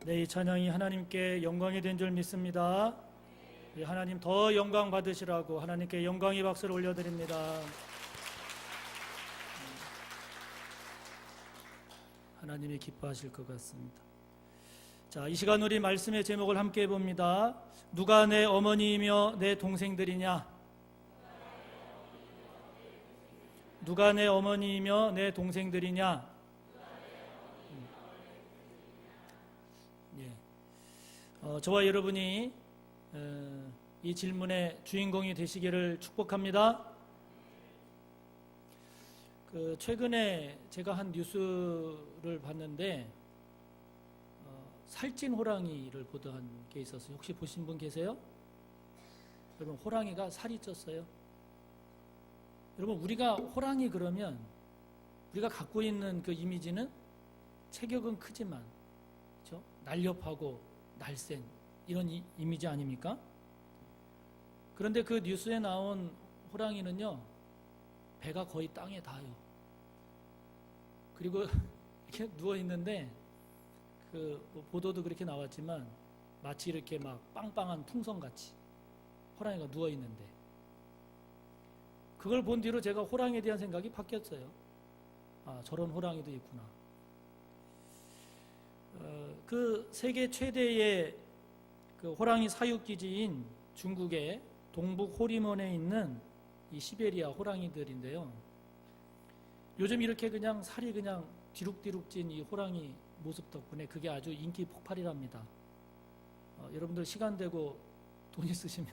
네, 이 찬양이 하나님께 영광이 된 줄 믿습니다. 하나님 더 영광 받으시라고 하나님께 영광의 박수를 올려드립니다. 하나님이 기뻐하실 것 같습니다. 자, 이 시간 우리 말씀의 제목을 함께 해봅니다. 누가 내 어머니이며 내 동생들이냐? 누가 내 어머니이며 내 동생들이냐? 저와 여러분이 이 질문의 주인공이 되시기를 축복합니다. 최근에 제가 한 뉴스를 봤는데 살찐 호랑이를 보도한 게 있었어요. 혹시 보신 분 계세요? 여러분, 호랑이가 살이 쪘어요. 여러분, 우리가 호랑이 그러면 우리가 갖고 있는 그 이미지는 체격은 크지만, 그렇죠? 날렵하고 날쌘 이런 이미지 아닙니까? 그런데 그 뉴스에 나온 호랑이는요, 배가 거의 땅에 닿아요. 그리고 이렇게 누워 있는데 그 보도도 그렇게 나왔지만 마치 이렇게 막 빵빵한 풍선같이 호랑이가 누워 있는데, 그걸 본 뒤로 제가 호랑이에 대한 생각이 바뀌었어요. 아, 저런 호랑이도 있구나. 그 세계 최대의 그 호랑이 사육기지인 중국의 동북 호리먼에 있는 이 시베리아 호랑이들인데요. 요즘 이렇게 그냥 살이 그냥 뒤룩뒤룩 찐 이 호랑이 모습 덕분에 그게 아주 인기 폭발이랍니다. 여러분들 시간 되고 돈 있으시면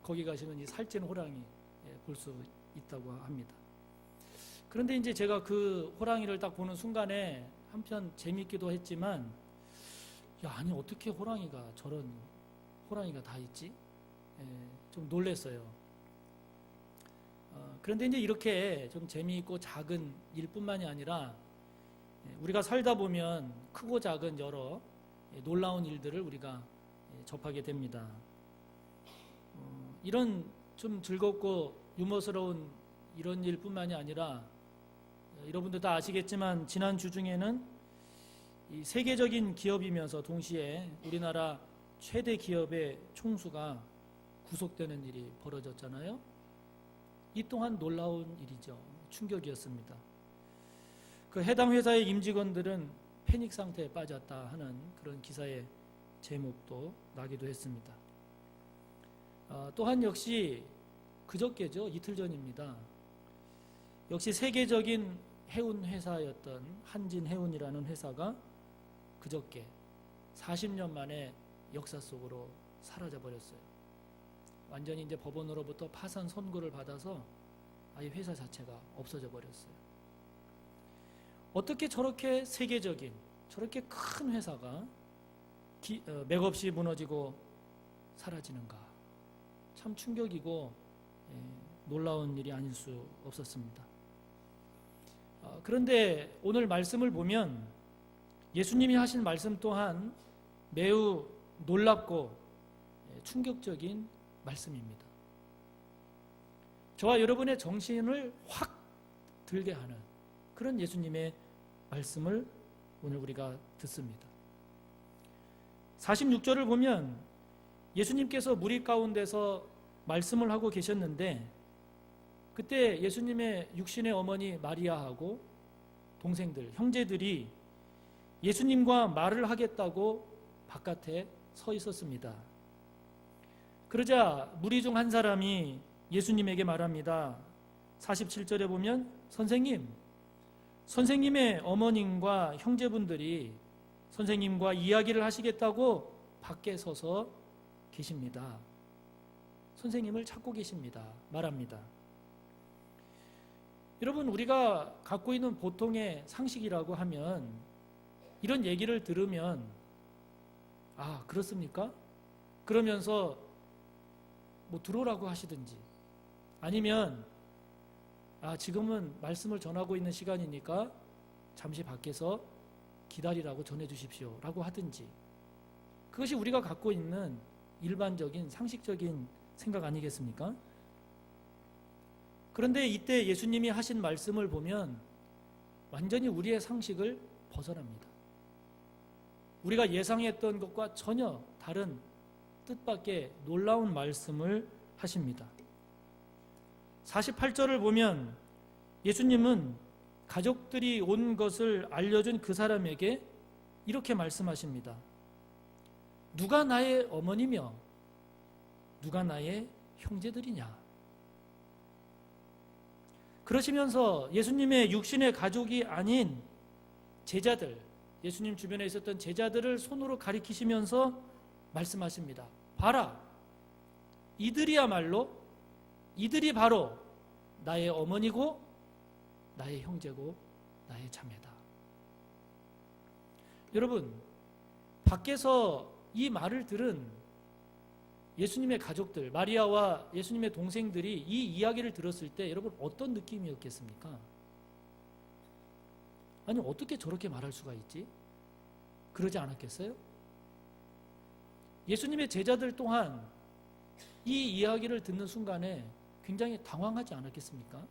거기 가시면 이 살찐 호랑이 볼 수 있다고 합니다. 그런데 이제 제가 그 호랑이를 딱 보는 순간에 한편 재밌기도 했지만, 야, 아니 어떻게 호랑이가 저런 호랑이가 다 있지? 좀 놀랐어요. 그런데 이제 이렇게 좀 재미있고 작은 일뿐만이 아니라 우리가 살다 보면 크고 작은 여러 놀라운 일들을 우리가 접하게 됩니다. 이런 좀 즐겁고 유머스러운 이런 일뿐만이 아니라, 여러분들 다 아시겠지만 지난 주 중에는 이 세계적인 기업이면서 동시에 우리나라 최대 기업의 총수가 구속되는 일이 벌어졌잖아요. 이 또한 놀라운 일이죠. 충격이었습니다. 그 해당 회사의 임직원들은 패닉 상태에 빠졌다 하는 그런 기사의 제목도 나기도 했습니다. 또한 역시 그저께죠. 이틀 전입니다. 역시 세계적인 해운 회사였던 한진해운이라는 회사가 그저께 40년 만에 역사 속으로 사라져 버렸어요. 완전히 이제 법원으로부터 파산 선고를 받아서 아예 회사 자체가 없어져 버렸어요. 어떻게 저렇게 세계적인 저렇게 큰 회사가 맥없이 무너지고 사라지는가? 참 충격이고 놀라운 일이 아닐 수 없었습니다. 그런데 오늘 말씀을 보면 예수님이 하신 말씀 또한 매우 놀랍고 충격적인 말씀입니다. 저와 여러분의 정신을 확 들게 하는 그런 예수님의 말씀을 오늘 우리가 듣습니다. 46절을 보면 예수님께서 무리 가운데서 말씀을 하고 계셨는데, 그때 예수님의 육신의 어머니 마리아하고 동생들, 형제들이 예수님과 말을 하겠다고 바깥에 서 있었습니다. 그러자 무리 중 한 사람이 예수님에게 말합니다. 47절에 보면 선생님의 어머님과 형제분들이 선생님과 이야기를 하시겠다고 밖에 서서 계십니다. 선생님을 찾고 계십니다. 말합니다. 여러분, 우리가 갖고 있는 보통의 상식이라고 하면 이런 얘기를 들으면, 아, 그렇습니까? 그러면서 뭐 들어오라고 하시든지, 아니면 아, 지금은 말씀을 전하고 있는 시간이니까 잠시 밖에서 기다리라고 전해주십시오 라고 하든지, 그것이 우리가 갖고 있는 일반적인 상식적인 생각 아니겠습니까? 그런데 이때 예수님이 하신 말씀을 보면 완전히 우리의 상식을 벗어납니다. 우리가 예상했던 것과 전혀 다른 뜻밖의 놀라운 말씀을 하십니다. 48절을 보면 예수님은 가족들이 온 것을 알려준 그 사람에게 이렇게 말씀하십니다. 누가 나의 어머니며 누가 나의 형제들이냐? 그러시면서 예수님의 육신의 가족이 아닌 제자들, 예수님 주변에 있었던 제자들을 손으로 가리키시면서 말씀하십니다. 봐라, 이들이 바로 나의 어머니고 나의 형제고 나의 자매다. 여러분, 밖에서 이 말을 들은 예수님의 가족들, 마리아와 예수님의 동생들이 이 이야기를 들었을 때 여러분 어떤 느낌이었겠습니까? 아니, 어떻게 저렇게 말할 수가 있지? 그러지 않았겠어요? 예수님의 제자들 또한 이 이야기를 듣는 순간에 굉장히 당황하지 않았겠습니까?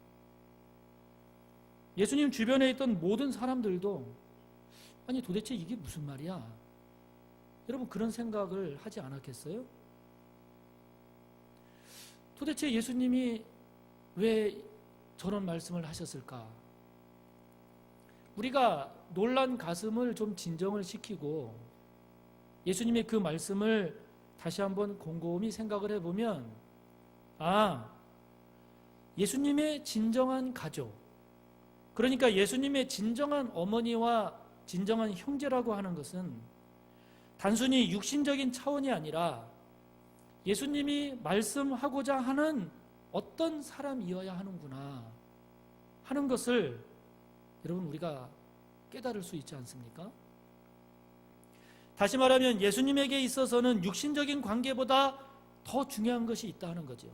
예수님 주변에 있던 모든 사람들도 아니, 도대체 이게 무슨 말이야? 여러분, 그런 생각을 하지 않았겠어요? 도대체 예수님이 왜 저런 말씀을 하셨을까? 우리가 놀란 가슴을 좀 진정을 시키고 예수님의 그 말씀을 다시 한번 곰곰이 생각을 해보면, 예수님의 진정한 가족, 그러니까 예수님의 진정한 어머니와 진정한 형제라고 하는 것은 단순히 육신적인 차원이 아니라 예수님이 말씀하고자 하는 어떤 사람이어야 하는구나 하는 것을 여러분 우리가 깨달을 수 있지 않습니까? 다시 말하면 예수님에게 있어서는 육신적인 관계보다 더 중요한 것이 있다 하는 거죠.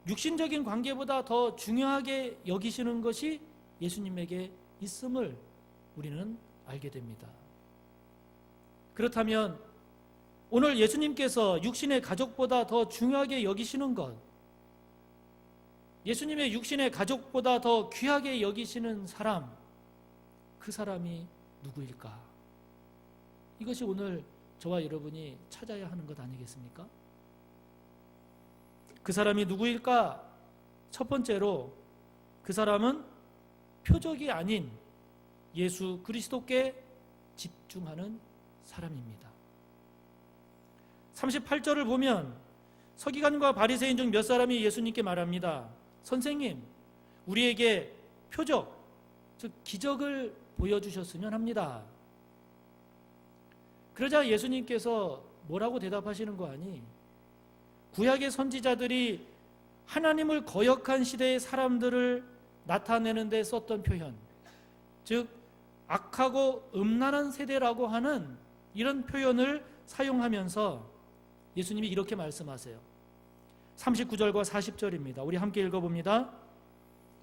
육신적인 관계보다 더 중요하게 여기시는 것이 예수님에게 있음을 우리는 알게 됩니다. 그렇다면 오늘 예수님께서 육신의 가족보다 더 중요하게 여기시는 것, 예수님의 육신의 가족보다 더 귀하게 여기시는 사람, 그 사람이 누구일까? 이것이 오늘 저와 여러분이 찾아야 하는 것 아니겠습니까? 그 사람이 누구일까? 첫 번째로 그 사람은 표적이 아닌 예수 그리스도께 집중하는 사람입니다. 38절을 보면 서기관과 바리새인 중 몇 사람이 예수님께 말합니다. 선생님, 우리에게 표적, 즉 기적을 보여주셨으면 합니다. 그러자 예수님께서 뭐라고 대답하시는 거 아니? 구약의 선지자들이 하나님을 거역한 시대의 사람들을 나타내는 데 썼던 표현, 즉 악하고 음란한 세대라고 하는 이런 표현을 사용하면서 예수님이 이렇게 말씀하세요. 39절과 40절입니다. 우리 함께 읽어봅니다.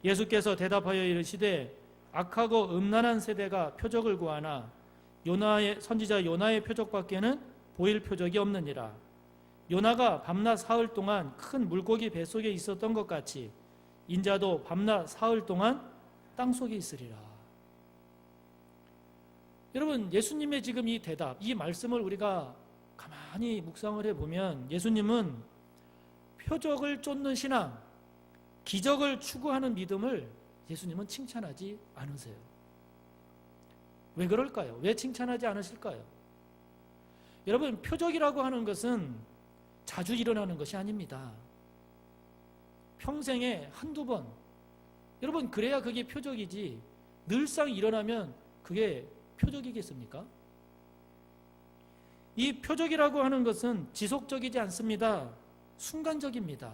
예수께서 대답하여 이르시되 악하고 음란한 세대가 표적을 구하나 선지자 요나의 표적밖에는 보일 표적이 없느니라. 요나가 밤낮 사흘 동안 큰 물고기 뱃속에 있었던 것 같이 인자도 밤낮 사흘 동안 땅속에 있으리라. 여러분, 예수님의 지금 이 대답, 이 말씀을 우리가 가만히 묵상을 해보면 예수님은 표적을 쫓는 신앙, 기적을 추구하는 믿음을 예수님은 칭찬하지 않으세요. 왜 그럴까요? 왜 칭찬하지 않으실까요? 여러분, 표적이라고 하는 것은 자주 일어나는 것이 아닙니다. 평생에 한두 번, 여러분 그래야 그게 표적이지 늘상 일어나면 그게 표적이겠습니까? 이 표적이라고 하는 것은 지속적이지 않습니다. 순간적입니다.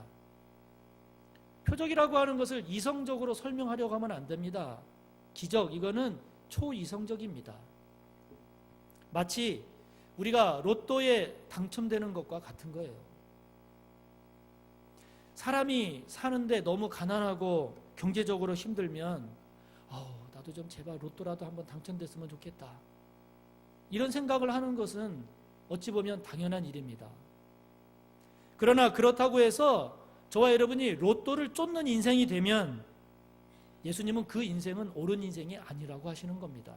표적이라고 하는 것을 이성적으로 설명하려고 하면 안 됩니다. 기적, 이거는 초이성적입니다. 마치 우리가 로또에 당첨되는 것과 같은 거예요. 사람이 사는데 너무 가난하고 경제적으로 힘들면 나도 좀 제발 로또라도 한번 당첨됐으면 좋겠다. 이런 생각을 하는 것은 어찌 보면 당연한 일입니다. 그러나 그렇다고 해서 저와 여러분이 로또를 쫓는 인생이 되면 예수님은 그 인생은 옳은 인생이 아니라고 하시는 겁니다.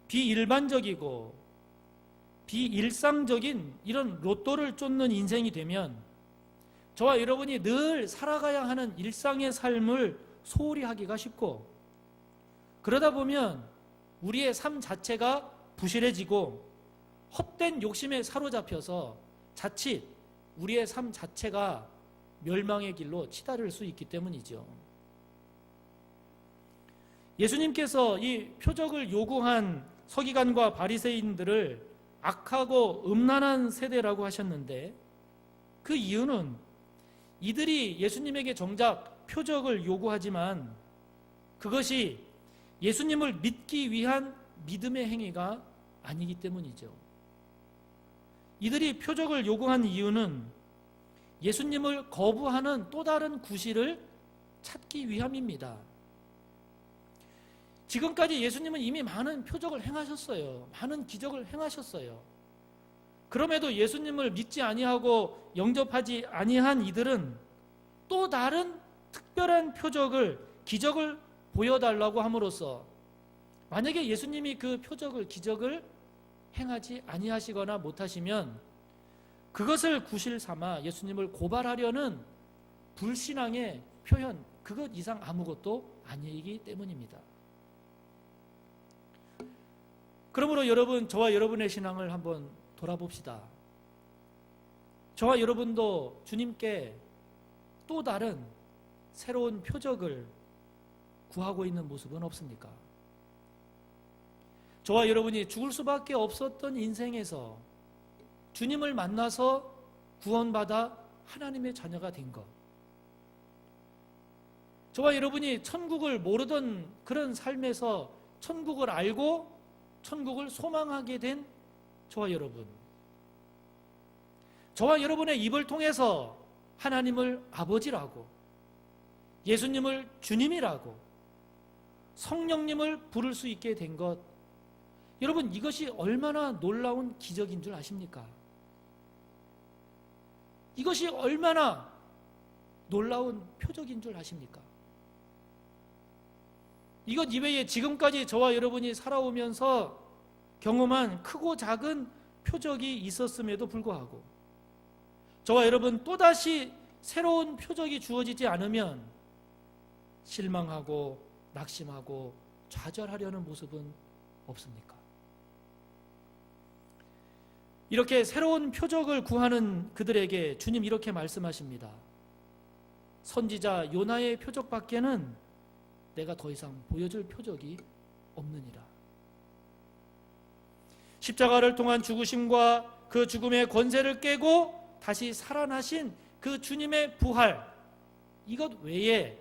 비일반적이고 비일상적인 이런 로또를 쫓는 인생이 되면 저와 여러분이 늘 살아가야 하는 일상의 삶을 소홀히 하기가 쉽고, 그러다 보면 우리의 삶 자체가 부실해지고 헛된 욕심에 사로잡혀서 자칫 우리의 삶 자체가 멸망의 길로 치달을 수 있기 때문이죠. 예수님께서 이 표적을 요구한 서기관과 바리새인들을 악하고 음란한 세대라고 하셨는데, 그 이유는 이들이 예수님에게 정작 표적을 요구하지만 그것이 예수님을 믿기 위한 믿음의 행위가 아니기 때문이죠. 이들이 표적을 요구한 이유는 예수님을 거부하는 또 다른 구실을 찾기 위함입니다. 지금까지 예수님은 이미 많은 표적을 행하셨어요. 많은 기적을 행하셨어요. 그럼에도 예수님을 믿지 아니하고 영접하지 아니한 이들은 또 다른 특별한 표적을, 기적을 보여달라고 함으로써 만약에 예수님이 그 표적을, 기적을 행하지 아니하시거나 못하시면 그것을 구실 삼아 예수님을 고발하려는 불신앙의 표현, 그것 이상 아무것도 아니기 때문입니다. 그러므로 여러분, 저와 여러분의 신앙을 한번 돌아봅시다. 저와 여러분도 주님께 또 다른 새로운 표적을 구하고 있는 모습은 없습니까? 저와 여러분이 죽을 수밖에 없었던 인생에서 주님을 만나서 구원받아 하나님의 자녀가 된 것, 저와 여러분이 천국을 모르던 그런 삶에서 천국을 알고 천국을 소망하게 된 저와 여러분, 저와 여러분의 입을 통해서 하나님을 아버지라고, 예수님을 주님이라고, 성령님을 부를 수 있게 된 것, 여러분, 이것이 얼마나 놀라운 기적인 줄 아십니까? 이것이 얼마나 놀라운 표적인 줄 아십니까? 이것 이외에 지금까지 저와 여러분이 살아오면서 경험한 크고 작은 표적이 있었음에도 불구하고 저와 여러분 또다시 새로운 표적이 주어지지 않으면 실망하고 낙심하고 좌절하려는 모습은 없습니까? 이렇게 새로운 표적을 구하는 그들에게 주님 이렇게 말씀하십니다. 선지자 요나의 표적밖에는 내가 더 이상 보여줄 표적이 없느니라. 십자가를 통한 죽으심과 그 죽음의 권세를 깨고 다시 살아나신 그 주님의 부활, 이것 외에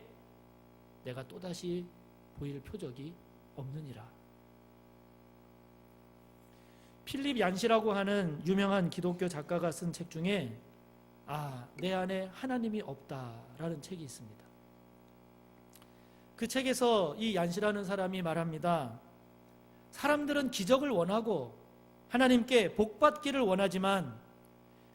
내가 또다시 보일 표적이 없느니라. 필립 얀시라고 하는 유명한 기독교 작가가 쓴 책 중에 내 안에 하나님이 없다라는 책이 있습니다. 그 책에서 이 얀시라는 사람이 말합니다. 사람들은 기적을 원하고 하나님께 복받기를 원하지만,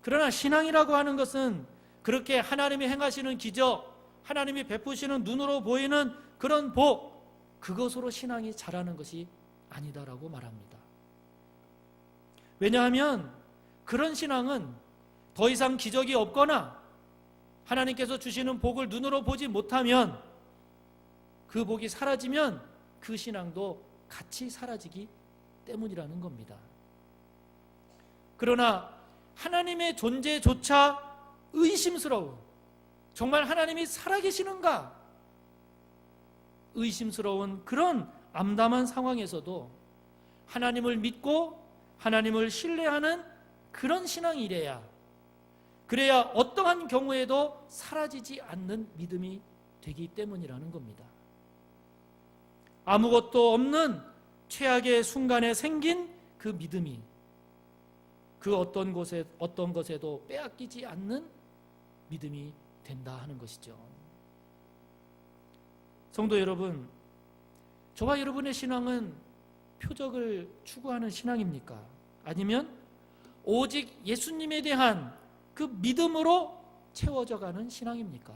그러나 신앙이라고 하는 것은 그렇게 하나님이 행하시는 기적, 하나님이 베푸시는 눈으로 보이는 그런 복, 그것으로 신앙이 자라는 것이 아니다라고 말합니다. 왜냐하면 그런 신앙은 더 이상 기적이 없거나 하나님께서 주시는 복을 눈으로 보지 못하면, 그 복이 사라지면 그 신앙도 같이 사라지기 때문이라는 겁니다. 그러나 하나님의 존재조차 의심스러운, 정말 하나님이 살아계시는가 의심스러운 그런 암담한 상황에서도 하나님을 믿고 하나님을 신뢰하는 그런 신앙이래야, 그래야 어떠한 경우에도 사라지지 않는 믿음이 되기 때문이라는 겁니다. 아무것도 없는 최악의 순간에 생긴 그 믿음이 그 어떤 것에도 빼앗기지 않는 믿음이 된다 하는 것이죠. 성도 여러분, 저와 여러분의 신앙은 표적을 추구하는 신앙입니까? 아니면 오직 예수님에 대한 그 믿음으로 채워져 가는 신앙입니까?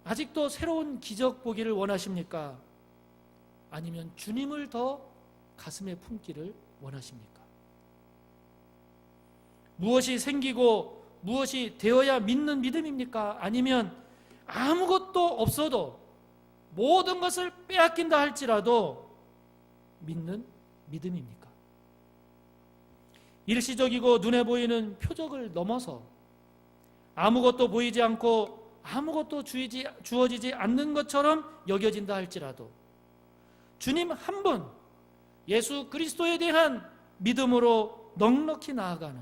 아직도 새로운 기적 보기를 원하십니까? 아니면 주님을 더 가슴에 품기를 원하십니까? 무엇이 생기고 무엇이 되어야 믿는 믿음입니까? 아니면 아무것도 없어도 모든 것을 빼앗긴다 할지라도 믿는 믿음입니까? 일시적이고 눈에 보이는 표적을 넘어서 아무것도 보이지 않고 아무것도 주어지지 않는 것처럼 여겨진다 할지라도 주님 한 분, 예수 그리스도에 대한 믿음으로 넉넉히 나아가는,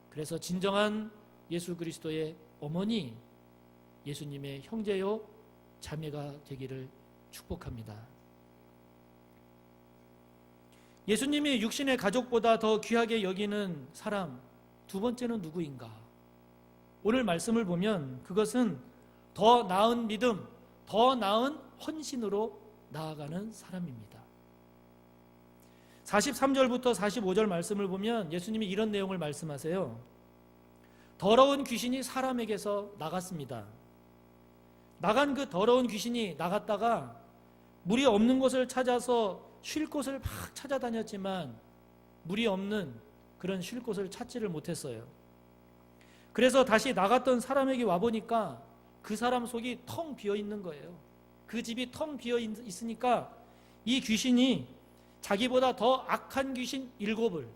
그래서 진정한 예수 그리스도의 어머니, 예수님의 형제요 자매가 되기를 축복합니다. 예수님이 육신의 가족보다 더 귀하게 여기는 사람 두 번째는 누구인가? 오늘 말씀을 보면 그것은 더 나은 믿음, 더 나은 헌신으로 나아가는 사람입니다. 43절부터 45절 말씀을 보면 예수님이 이런 내용을 말씀하세요. 더러운 귀신이 사람에게서 나갔습니다. 나간 그 더러운 귀신이 나갔다가 물이 없는 곳을 찾아서 쉴 곳을 막 찾아다녔지만 물이 없는 그런 쉴 곳을 찾지를 못했어요. 그래서 다시 나갔던 사람에게 와보니까 그 사람 속이 텅 비어 있는 거예요. 그 집이 텅 비어 있으니까 이 귀신이 자기보다 더 악한 귀신 7을,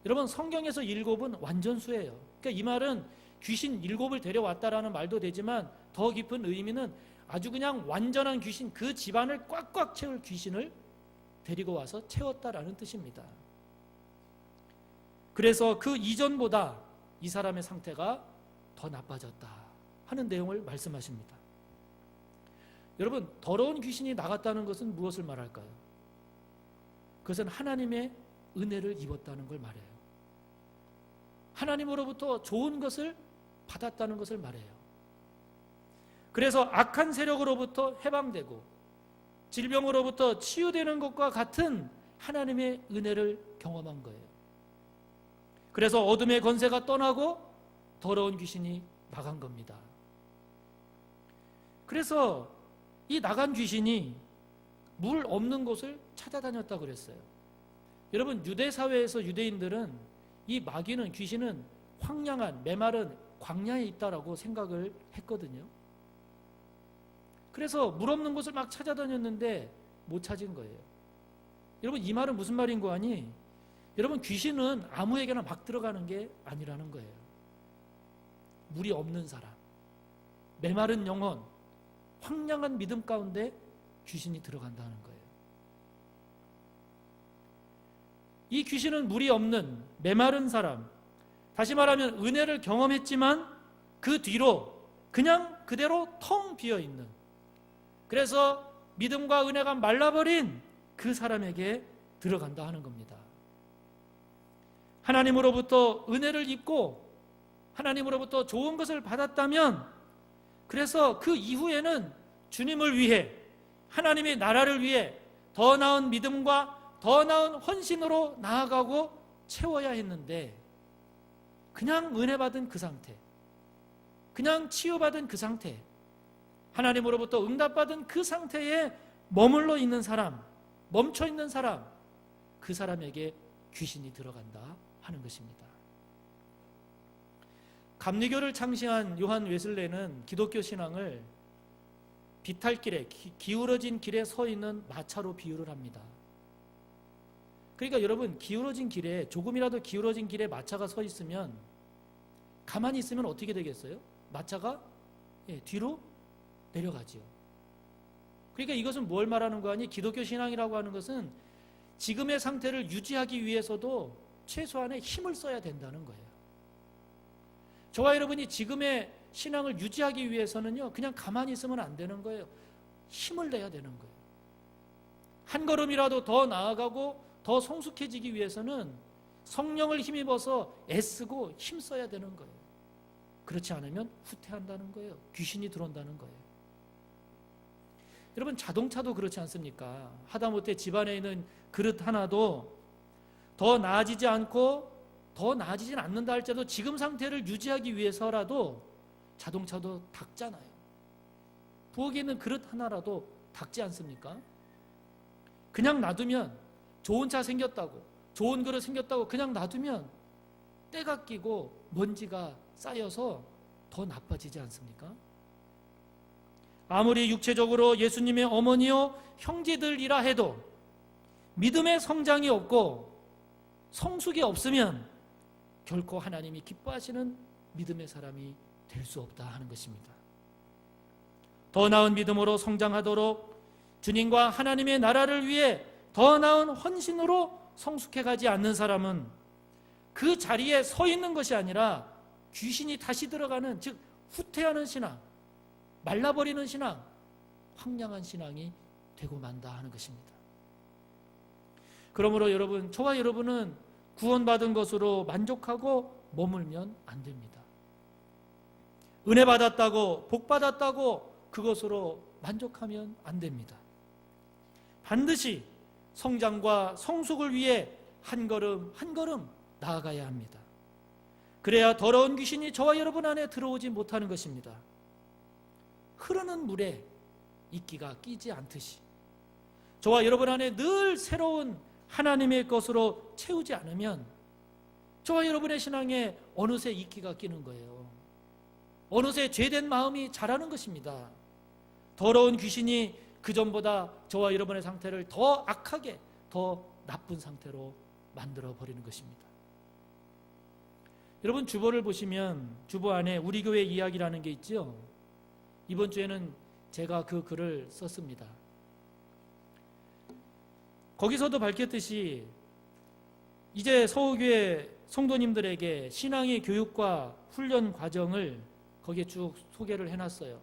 여러분 성경에서 7은 완전수예요. 그러니까 이 말은 귀신 7을 데려왔다라는 말도 되지만 더 깊은 의미는 아주 그냥 완전한 귀신, 그 집안을 꽉꽉 채울 귀신을 데리고 와서 채웠다라는 뜻입니다. 그래서 그 이전보다 이 사람의 상태가 더 나빠졌다 하는 내용을 말씀하십니다. 여러분, 더러운 귀신이 나갔다는 것은 무엇을 말할까요? 그것은 하나님의 은혜를 입었다는 걸 말해요. 하나님으로부터 좋은 것을 받았다는 것을 말해요. 그래서 악한 세력으로부터 해방되고 질병으로부터 치유되는 것과 같은 하나님의 은혜를 경험한 거예요. 그래서 어둠의 권세가 떠나고 더러운 귀신이 나간 겁니다. 그래서 이 나간 귀신이 물 없는 곳을 찾아다녔다고 그랬어요. 여러분, 유대 사회에서 유대인들은 이 마귀는, 귀신은 황량한 메마른 광야에 있다라고 생각을 했거든요. 그래서 물 없는 곳을 막 찾아다녔는데 못 찾은 거예요. 여러분, 이 말은 무슨 말인 거 아니? 여러분, 귀신은 아무에게나 막 들어가는 게 아니라는 거예요. 물이 없는 사람, 메마른 영혼, 황량한 믿음 가운데 귀신이 들어간다는 거예요. 이 귀신은 물이 없는 메마른 사람, 다시 말하면 은혜를 경험했지만 그 뒤로 그냥 그대로 텅 비어있는, 그래서 믿음과 은혜가 말라버린 그 사람에게 들어간다 하는 겁니다. 하나님으로부터 은혜를 입고 하나님으로부터 좋은 것을 받았다면, 그래서 그 이후에는 주님을 위해, 하나님의 나라를 위해 더 나은 믿음과 더 나은 헌신으로 나아가고 채워야 했는데, 그냥 은혜 받은 그 상태, 그냥 치유받은 그 상태, 하나님으로부터 응답받은 그 상태에 머물러 있는 사람, 멈춰 있는 사람, 그 사람에게 귀신이 들어간다 하는 것입니다. 감리교를 창시한 요한 웨슬레는 기독교 신앙을 비탈길에, 기울어진 길에 서 있는 마차로 비유를 합니다. 그러니까 여러분, 기울어진 길에, 조금이라도 기울어진 길에 마차가 서 있으면, 가만히 있으면 어떻게 되겠어요? 마차가 뒤로 내려가지요. 그러니까 이것은 뭘 말하는 거 아니? 기독교 신앙이라고 하는 것은 지금의 상태를 유지하기 위해서도 최소한의 힘을 써야 된다는 거예요. 저와 여러분이 지금의 신앙을 유지하기 위해서는요, 그냥 가만히 있으면 안 되는 거예요. 힘을 내야 되는 거예요. 한 걸음이라도 더 나아가고 더 성숙해지기 위해서는 성령을 힘입어서 애쓰고 힘써야 되는 거예요. 그렇지 않으면 후퇴한다는 거예요. 귀신이 들어온다는 거예요. 여러분, 자동차도 그렇지 않습니까? 하다못해 집안에 있는 그릇 하나도 더 나아지지 않고 더 나아지진 않는다 할지라도 지금 상태를 유지하기 위해서라도 자동차도 닦잖아요. 부엌에 있는 그릇 하나라도 닦지 않습니까? 그냥 놔두면, 좋은 차 생겼다고, 좋은 그릇 생겼다고 그냥 놔두면 때가 끼고 먼지가 쌓여서 더 나빠지지 않습니까? 아무리 육체적으로 예수님의 어머니요 형제들이라 해도 믿음의 성장이 없고 성숙이 없으면 결코 하나님이 기뻐하시는 믿음의 사람이 될 수 없다 하는 것입니다. 더 나은 믿음으로 성장하도록 주님과 하나님의 나라를 위해 더 나은 헌신으로 성숙해가지 않는 사람은 그 자리에 서 있는 것이 아니라 귀신이 다시 들어가는, 즉 후퇴하는 신앙, 말라버리는 신앙, 황량한 신앙이 되고 만다 하는 것입니다. 그러므로 여러분, 저와 여러분은 구원받은 것으로 만족하고 머물면 안 됩니다. 은혜 받았다고, 복 받았다고 그것으로 만족하면 안 됩니다. 반드시 성장과 성숙을 위해 한 걸음 한 걸음 나아가야 합니다. 그래야 더러운 귀신이 저와 여러분 안에 들어오지 못하는 것입니다. 흐르는 물에 이끼가 끼지 않듯이 저와 여러분 안에 늘 새로운 하나님의 것으로 채우지 않으면 저와 여러분의 신앙에 어느새 이끼가 끼는 거예요. 어느새 죄된 마음이 자라는 것입니다. 더러운 귀신이 그전보다 저와 여러분의 상태를 더 악하게, 더 나쁜 상태로 만들어 버리는 것입니다. 여러분, 주보를 보시면 주보 안에 우리 교회 이야기라는 게 있죠. 이번 주에는 제가 그 글을 썼습니다. 거기서도 밝혔듯이 이제 서울교회 성도님들에게 신앙의 교육과 훈련 과정을 거기에 쭉 소개를 해놨어요.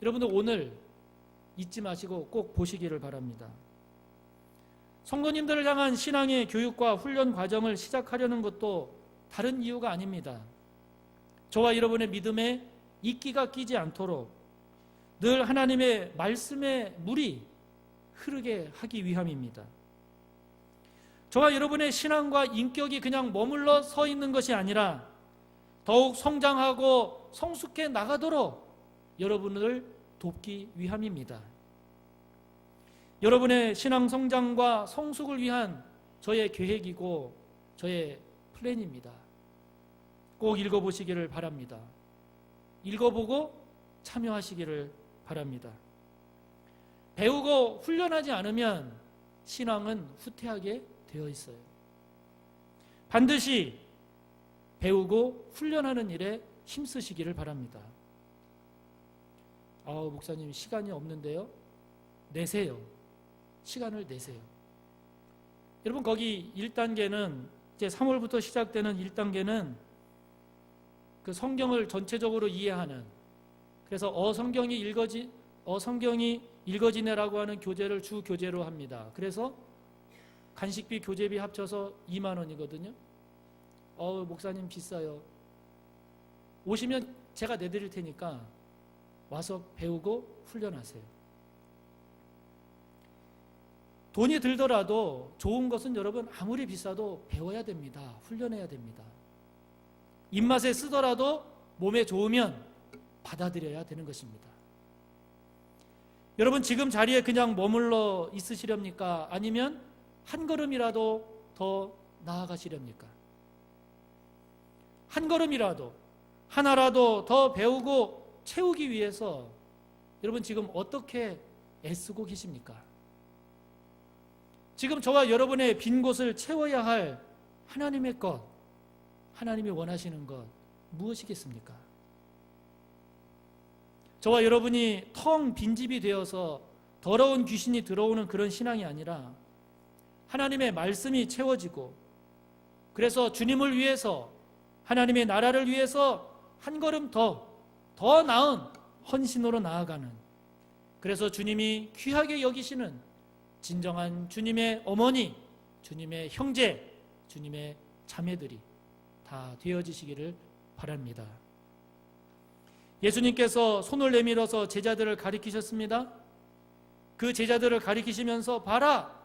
여러분들 오늘 잊지 마시고 꼭 보시기를 바랍니다. 성도님들을 향한 신앙의 교육과 훈련 과정을 시작하려는 것도 다른 이유가 아닙니다. 저와 여러분의 믿음에 이끼가 끼지 않도록 늘 하나님의 말씀의 물이 흐르게 하기 위함입니다. 저와 여러분의 신앙과 인격이 그냥 머물러 서 있는 것이 아니라 더욱 성장하고 성숙해 나가도록 여러분을 돕기 위함입니다. 여러분의 신앙 성장과 성숙을 위한 저의 계획이고 저의 플랜입니다. 꼭 읽어보시기를 바랍니다. 읽어보고 참여하시기를 바랍니다. 배우고 훈련하지 않으면 신앙은 후퇴하게 되어 있어요. 반드시 배우고 훈련하는 일에 힘쓰시기를 바랍니다. 목사님 시간이 없는데요. 내세요. 시간을 내세요. 여러분, 거기 1단계는 이제 3월부터 시작되는 1단계는 그 성경을 전체적으로 이해하는, 그래서 어성경이 읽어지네라고 하는 교재를 주 교재로 합니다. 그래서 간식비, 교재비 합쳐서 2만 원이거든요. 목사님 비싸요. 오시면 제가 내드릴 테니까 와서 배우고 훈련하세요. 돈이 들더라도 좋은 것은 여러분 아무리 비싸도 배워야 됩니다. 훈련해야 됩니다. 입맛에 쓰더라도 몸에 좋으면 받아들여야 되는 것입니다. 여러분, 지금 자리에 그냥 머물러 있으시렵니까? 아니면 한 걸음이라도 더 나아가시렵니까? 한 걸음이라도, 하나라도 더 배우고 채우기 위해서 여러분 지금 어떻게 애쓰고 계십니까? 지금 저와 여러분의 빈 곳을 채워야 할 하나님의 것, 하나님이 원하시는 것 무엇이겠습니까? 저와 여러분이 텅 빈집이 되어서 더러운 귀신이 들어오는 그런 신앙이 아니라 하나님의 말씀이 채워지고, 그래서 주님을 위해서, 하나님의 나라를 위해서 한 걸음 더 나은 헌신으로 나아가는, 그래서 주님이 귀하게 여기시는 진정한 주님의 어머니, 주님의 형제, 주님의 자매들이 다 되어지시기를 바랍니다. 예수님께서 손을 내밀어서 제자들을 가리키셨습니다. 그 제자들을 가리키시면서 봐라,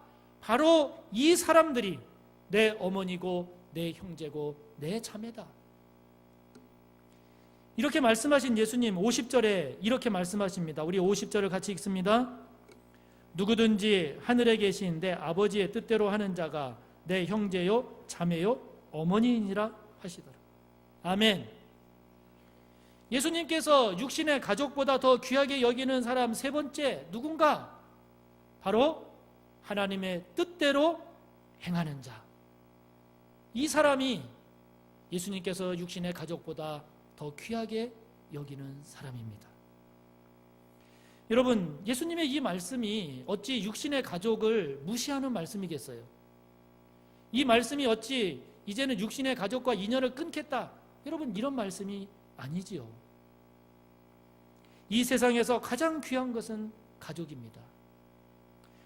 바로 이 사람들이 내 어머니고 내 형제고 내 자매다. 이렇게 말씀하신 예수님 50절에 이렇게 말씀하십니다. 우리 50절을 같이 읽습니다. 누구든지 하늘에 계신 내 아버지의 뜻대로 하는 자가 내 형제요 자매요 어머니이니라 하시더라. 아멘. 예수님께서 육신의 가족보다 더 귀하게 여기는 사람 세 번째 누군가? 바로 하나님의 뜻대로 행하는 자. 이 사람이 예수님께서 육신의 가족보다 더 귀하게 여기는 사람입니다. 여러분, 예수님의 이 말씀이 어찌 육신의 가족을 무시하는 말씀이겠어요? 이 말씀이 어찌 이제는 육신의 가족과 인연을 끊겠다, 여러분, 이런 말씀이 아니지요. 이 세상에서 가장 귀한 것은 가족입니다.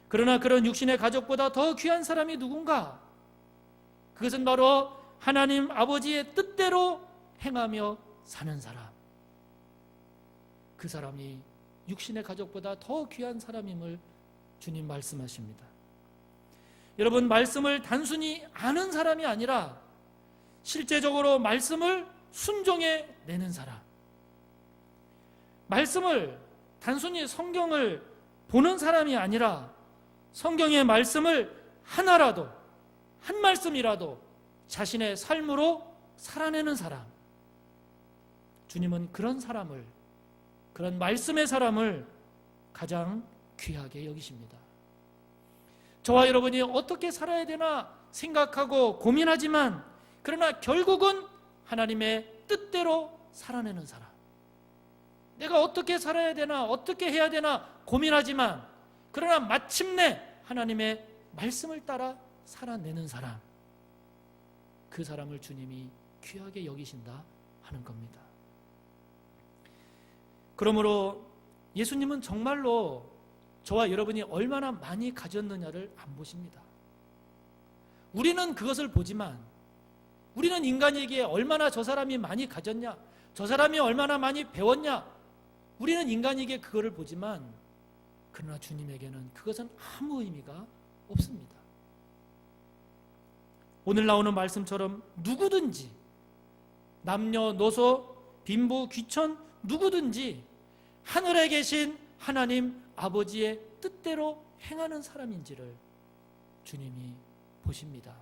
그러나 그런 육신의 가족보다 더 귀한 사람이 누군가? 그것은 바로 하나님 아버지의 뜻대로 행하며 사는 사람. 그 사람이 육신의 가족보다 더 귀한 사람임을 주님 말씀하십니다. 여러분, 말씀을 단순히 아는 사람이 아니라 실제적으로 말씀을 순종해 내는 사람. 말씀을 단순히 성경을 보는 사람이 아니라 성경의 말씀을 하나라도, 한 말씀이라도 자신의 삶으로 살아내는 사람. 주님은 그런 사람을, 그런 말씀의 사람을 가장 귀하게 여기십니다. 저와 여러분이 어떻게 살아야 되나 생각하고 고민하지만 그러나 결국은 하나님의 뜻대로 살아내는 사람. 내가 어떻게 살아야 되나 어떻게 해야 되나 고민하지만 그러나 마침내 하나님의 말씀을 따라 살아내는 사람. 그 사람을 주님이 귀하게 여기신다 하는 겁니다. 그러므로 예수님은 정말로 저와 여러분이 얼마나 많이 가졌느냐를 안 보십니다. 우리는 그것을 보지만 우리는 인간에게 얼마나 저 사람이 많이 가졌냐, 저 사람이 얼마나 많이 배웠냐, 우리는 인간에게 그거를 보지만 그러나 주님에게는 그것은 아무 의미가 없습니다. 오늘 나오는 말씀처럼 누구든지 남녀노소 빈부 귀천 누구든지 하늘에 계신 하나님 아버지의 뜻대로 행하는 사람인지를 주님이 보십니다.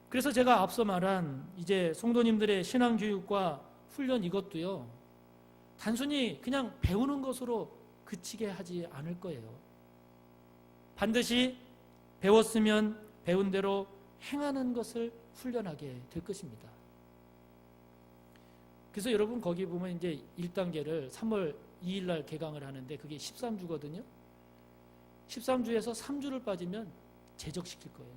그래서 제가 앞서 말한 이제 성도님들의 신앙교육과 훈련 이것도요, 단순히 그냥 배우는 것으로 그치게 하지 않을 거예요. 반드시 배웠으면 배운 대로 행하는 것을 훈련하게 될 것입니다. 그래서 여러분 거기 보면 이제 1단계를 3월 2일 날 개강을 하는데 그게 13주거든요. 13주에서 3주를 빠지면 제적시킬 거예요.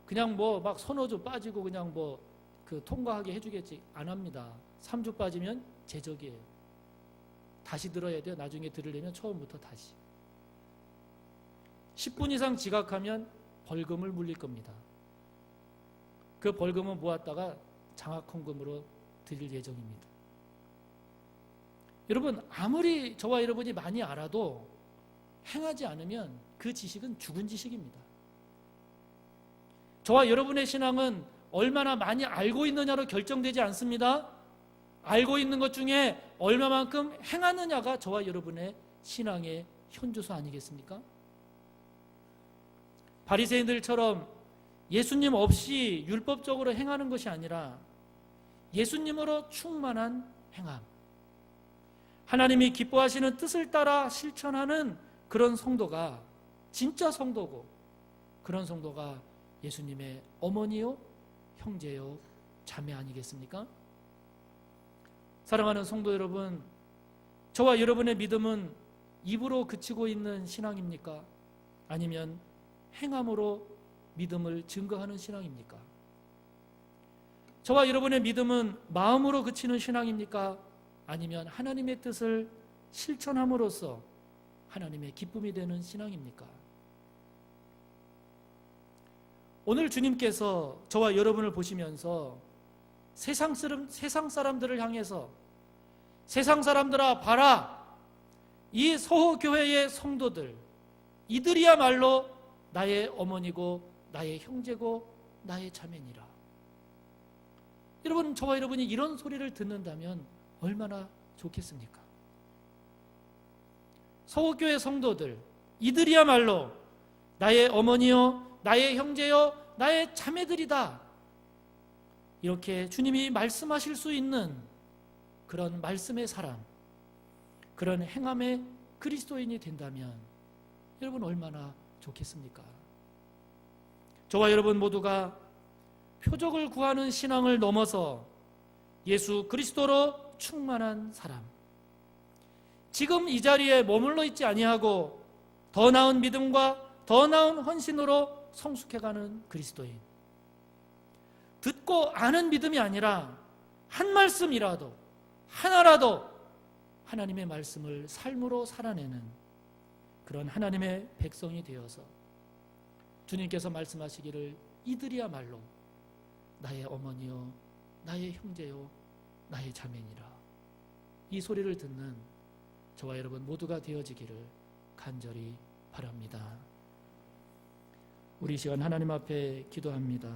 그냥 뭐 막 서너 주 빠지고 그냥 뭐 그 통과하게 해주겠지, 안 합니다. 3주 빠지면 제적이에요. 다시 들어야 돼요. 나중에 들으려면 처음부터 다시. 10분 이상 지각하면 벌금을 물릴 겁니다. 그 벌금은 모았다가 장학헌금으로 드릴 예정입니다. 여러분, 아무리 저와 여러분이 많이 알아도 행하지 않으면 그 지식은 죽은 지식입니다. 저와 여러분의 신앙은 얼마나 많이 알고 있느냐로 결정되지 않습니다. 알고 있는 것 중에 얼마만큼 행하느냐가 저와 여러분의 신앙의 현주소 아니겠습니까? 바리새인들처럼 예수님 없이 율법적으로 행하는 것이 아니라 예수님으로 충만한 행함, 하나님이 기뻐하시는 뜻을 따라 실천하는 그런 성도가 진짜 성도고, 그런 성도가 예수님의 어머니요 형제요 자매 아니겠습니까? 사랑하는 성도 여러분, 저와 여러분의 믿음은 입으로 그치고 있는 신앙입니까? 아니면 행함으로 믿음을 증거하는 신앙입니까? 저와 여러분의 믿음은 마음으로 그치는 신앙입니까? 아니면 하나님의 뜻을 실천함으로써 하나님의 기쁨이 되는 신앙입니까? 오늘 주님께서 저와 여러분을 보시면서 세상 사람들을 향해서 세상 사람들아 봐라, 이 서호교회의 성도들, 이들이야말로 나의 어머니고 나의 형제고 나의 자매니라. 여러분, 저와 여러분이 이런 소리를 듣는다면 얼마나 좋겠습니까? 서울교회 성도들, 이들이야말로 나의 어머니요, 나의 형제요, 나의 자매들이다. 이렇게 주님이 말씀하실 수 있는 그런 말씀의 사람, 그런 행함의 그리스도인이 된다면 여러분 얼마나 좋겠습니까? 저와 여러분 모두가 표적을 구하는 신앙을 넘어서 예수 그리스도로 충만한 사람, 지금 이 자리에 머물러 있지 아니하고 더 나은 믿음과 더 나은 헌신으로 성숙해가는 그리스도인, 듣고 아는 믿음이 아니라 한 말씀이라도 하나라도 하나님의 말씀을 삶으로 살아내는 그런 하나님의 백성이 되어서 주님께서 말씀하시기를 이들이야말로 나의 어머니요, 나의 형제요, 나의 자매니라, 이 소리를 듣는 저와 여러분 모두가 되어지기를 간절히 바랍니다. 우리 이 시간 하나님 앞에 기도합니다.